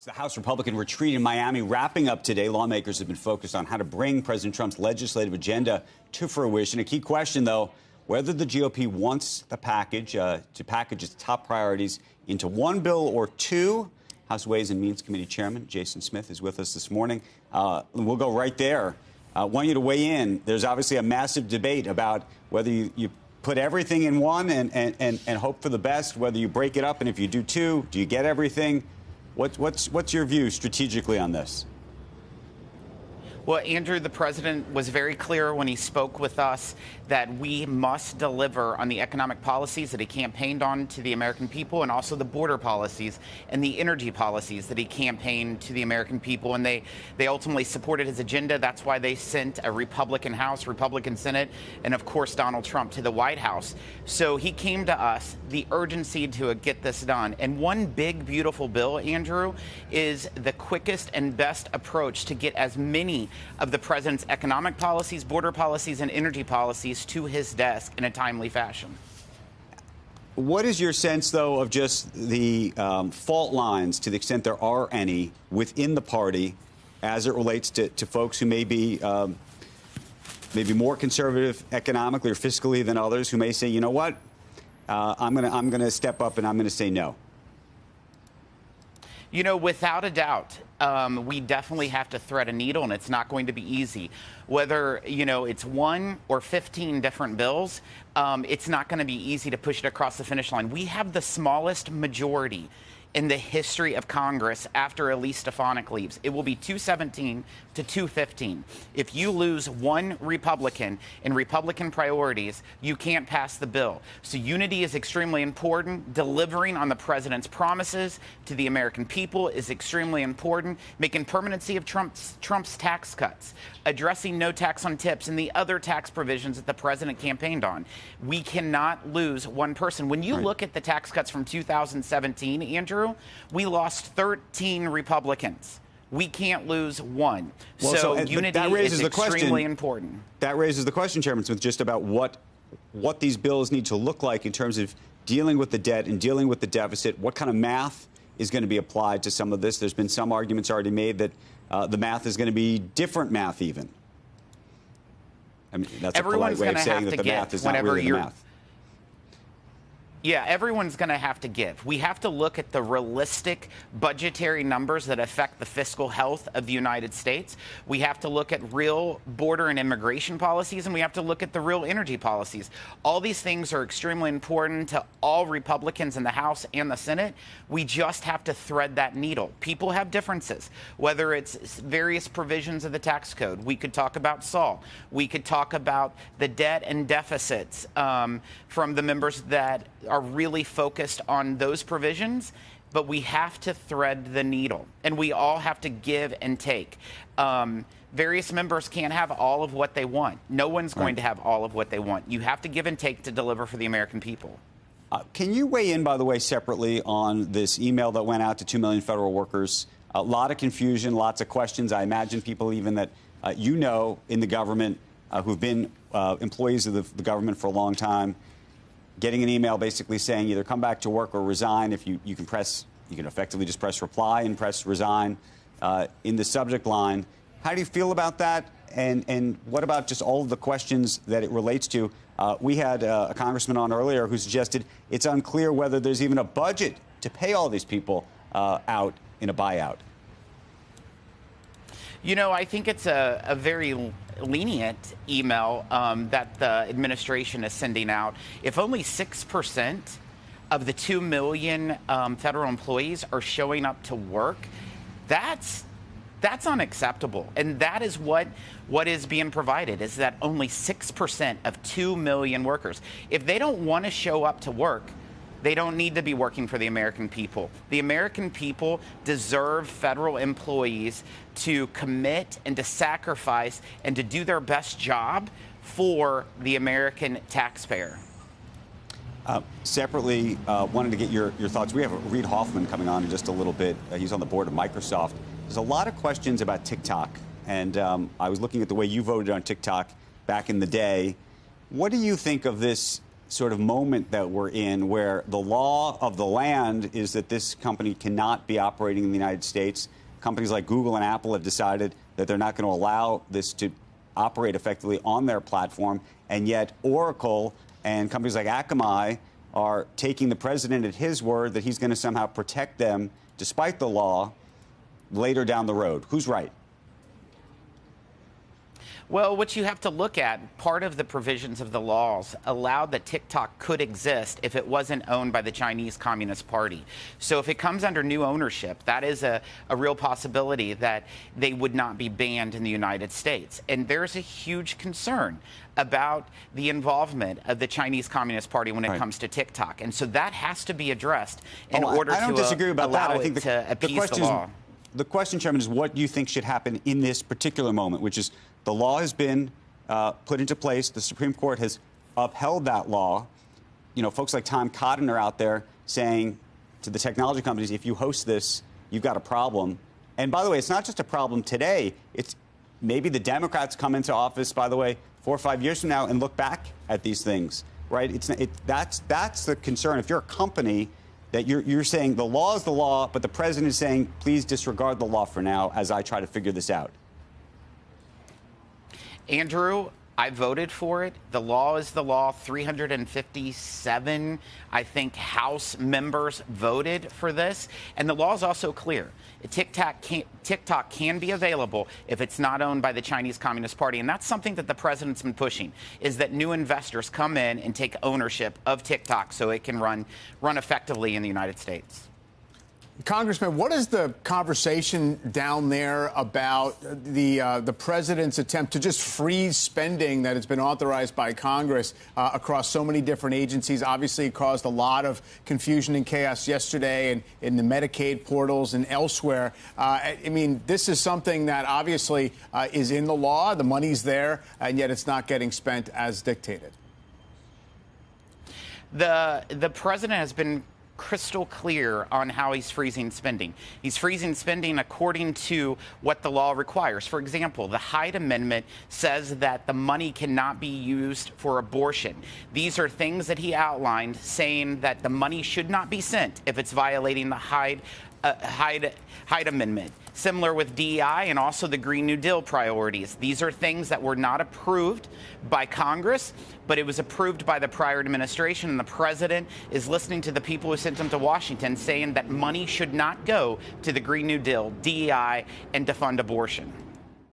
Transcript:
The House Republican retreat in Miami wrapping up today. Lawmakers have been focused on how to bring President Trump's legislative agenda to fruition. A key question, though, whether the GOP wants the package to package its top priorities into one bill or two. House Ways and Means Committee Chairman Jason Smith is with us this morning. We'll go right there. I want you to weigh in. There's obviously a massive debate about whether you put everything in one and hope for the best, whether you break it up, and if you do two, do you get everything? What's your view strategically on this? Well, Andrew, the president was very clear when he spoke with us that we must deliver on the economic policies that he campaigned on to the American people, and also the border policies and the energy policies that he campaigned to the American people. And they ultimately supported his agenda. That's why they sent a Republican House, Republican Senate, and of course Donald Trump to the White House. So he came to us, the urgency to get this done. And one big, beautiful bill, Andrew, is the quickest and best approach to get as many of the president's economic policies, border policies, and energy policies to his desk in a timely fashion. What is your sense, though, of just the fault lines, to the extent there are any, within the party as it relates to folks who may be maybe more conservative economically or fiscally than others, who may say, you know what, I'm gonna step up and I'm gonna say no? You know, without a doubt, we definitely have to thread a needle, and it's not going to be easy. Whether, you know, it's 1 or 15 different bills, it's not going to be easy to push it across the finish line. We have the smallest majority in the history of Congress after Elise Stefanik leaves. It will be 217 to 215. If you lose one Republican in Republican priorities, you can't pass the bill. So unity is extremely important. Delivering on the president's promises to the American people is extremely important. Making permanency of Trump's tax cuts, addressing no tax on tips, and the other tax provisions that the president campaigned on. We cannot lose one person. When you look at the tax cuts from 2017, Andrew, we lost 13 Republicans. We can't lose one. Well, so unity is extremely important. That raises the question, Chairman Smith, just about what these bills need to look like in terms of dealing with the debt and dealing with the deficit. What kind of math is going to be applied to some of this? There's been some arguments already made that the math is going to be different math even. I mean, that's a polite way of saying that the math is not really the math. Yeah, everyone's going to have to give. We have to look at the realistic budgetary numbers that affect the fiscal health of the United States. We have to look at real border and immigration policies, and we have to look at the real energy policies. All these things are extremely important to all Republicans in the House and the Senate. We just have to thread that needle. People have differences, whether it's various provisions of the tax code. We could talk about SAL. We could talk about the debt and deficits from the members that are really focused on those provisions, but we have to thread the needle, and we all have to give and take. Various members can't have all of what they want. No one's going to have all of what they want. You have to give and take to deliver for the American people. Can you weigh in, by the way, separately on this email that went out to 2 million federal workers? A lot of confusion, lots of questions. I imagine people even that you know in the government who've been employees of the government for a long time, getting an email basically saying either come back to work or resign. If you can effectively just press reply and press resign in the subject line. How do you feel about that? And what about just all of the questions that it relates to? We had a congressman on earlier who suggested it's unclear whether there's even a budget to pay all these people out in a buyout. You know, I think it's a very lenient email that the administration is sending out. If only 6% of the 2 million federal employees are showing up to work, that's unacceptable. And that is what is being provided, is that only 6% of 2 million workers. If they don't want to show up to work, they don't need to be working for the American people. The American people deserve federal employees to commit and to sacrifice and to do their best job for the American taxpayer. Separately, wanted to get your thoughts. We have Reid Hoffman coming on in just a little bit. He's on the board of Microsoft. There's a lot of questions about TikTok, and I was looking at the way you voted on TikTok back in the day. What do you think of this sort of moment that we're in where the law of the land is that this company cannot be operating in the United States. Companies like Google and Apple have decided that they're not going to allow this to operate effectively on their platform, and yet Oracle and companies like Akamai are taking the president at his word that he's going to somehow protect them despite the law later down the road. Who's right? Well, what you have to look at, part of the provisions of the laws allowed that TikTok could exist if it wasn't owned by the Chinese Communist Party. So if it comes under new ownership, that is a real possibility that they would not be banned in the United States. And there's a huge concern about the involvement of the Chinese Communist Party when it comes to TikTok. And so that has to be addressed in order to I don't disagree about that. I think to appease the law. The question, Chairman, is what you think should happen in this particular moment, which is the law has been put into place. The Supreme Court has upheld that law. You know, folks like Tom Cotton are out there saying to the technology companies, if you host this, you've got a problem. And by the way, it's not just a problem today. It's maybe the Democrats come into office, by the way, 4 or 5 years from now and look back at these things, right? That's the concern. If you're a company that you're saying the law is the law, but the president is saying, please disregard the law for now as I try to figure this out. Andrew, I voted for it. The law is the law. 357, I think, House members voted for this. And the law is also clear. TikTok can be available if it's not owned by the Chinese Communist Party. And that's something that the president's been pushing, is that new investors come in and take ownership of TikTok so it can run effectively in the United States. Congressman, what is the conversation down there about the president's attempt to just freeze spending that has been authorized by Congress across so many different agencies? Obviously, it caused a lot of confusion and chaos yesterday and in the Medicaid portals and elsewhere. I mean, this is something that obviously is in the law. The money's there, and yet it's not getting spent as dictated. The president has been crystal clear on how he's freezing spending. He's freezing spending according to what the law requires. For example, the Hyde Amendment says that the money cannot be used for abortion. These are things that he outlined, saying that the money should not be sent if it's violating the Hyde Amendment. Similar with DEI and also the Green New Deal priorities. These are things that were not approved by Congress, but it was approved by the prior administration, and the president is listening to the people who sent him to Washington saying that money should not go to the Green New Deal, DEI, and to fund abortion.